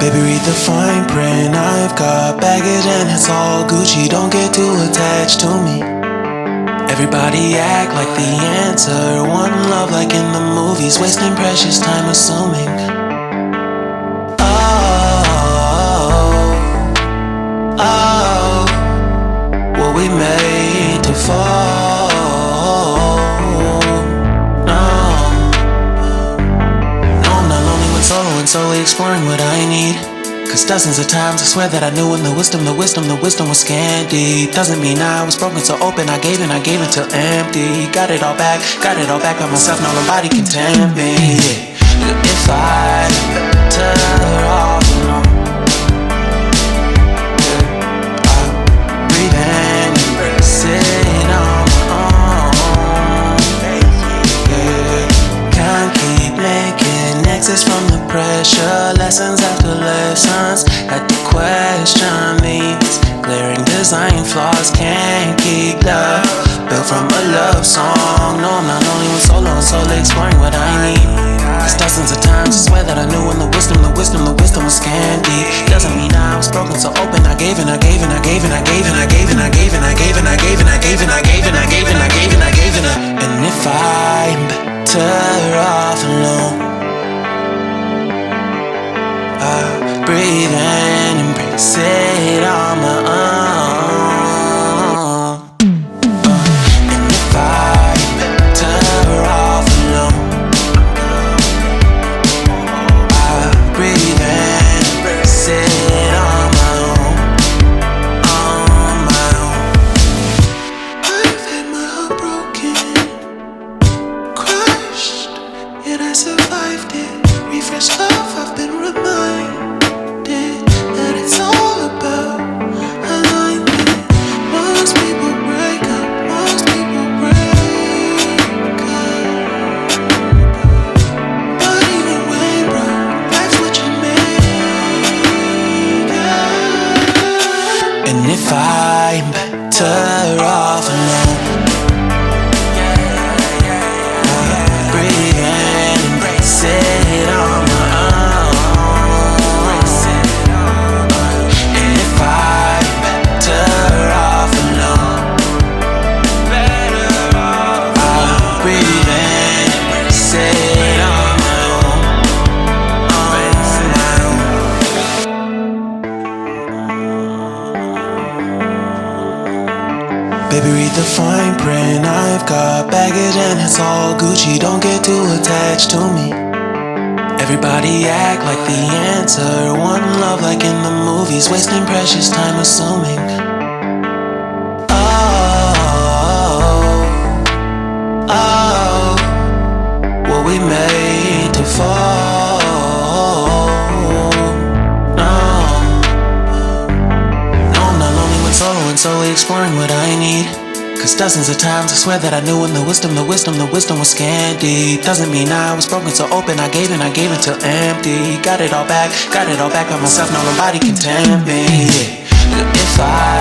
Baby, read the fine print. I've got baggage and it's all Gucci. Don't get too attached to me. Everybody act like the answer. One love like in the movies. Wasting precious time assuming. Oh, were we made to fall? No, I'm not lonely when solo and solely exploring what I need. Cause dozens of times I swear that I knew when the wisdom was scanty. Doesn't mean I was broken so open, I gave until empty. Got it all back by myself, now nobody can tempt me. If I better off alone, breathe in, embrace it on my own. Can't keep making exits from the pressure. Lessons after lessons, had to question these glaring design flaws. Can't keep love built from a love song. No, I'm not only when solo and solely exploring what I need. Cause dozens of times I swear that I knew when the wisdom was scanty. Doesn't mean I was broken so open, I gave and I gave and I gave and I gave and I gave and I gave and I gave and I gave and I gave and I gave and I gave and I gave and I gave and I. And if I'm better off alone, breathe in, embrace it on my own. And if I'm better off alone, breathe in, embrace it on my own, on my own. I've had my heart broken, crushed, yet I survived it. Refreshed love, I've been reminded that it's all about alignment. Most people break up, most people break up. But even when broke, life's what you make it. And if I'm better off alone, breathe in, embrace it on my own. And if I'm better off alone, I'll breathe in, embrace it on my own, Baby, read the fine print. I've got baggage and it's all Gucci. Don't get too attached to me. Everybody act like the answer. One love like in the movies. Wasting precious time assuming. Oh, were we made to fall? No, I'm not lonely when solo and solely exploring what I need. Cause dozens of times I swear that I knew when the wisdom was scanty. Doesn't mean I was broken so open, I gave until empty. Got it all back by myself, now nobody can tempt me. If I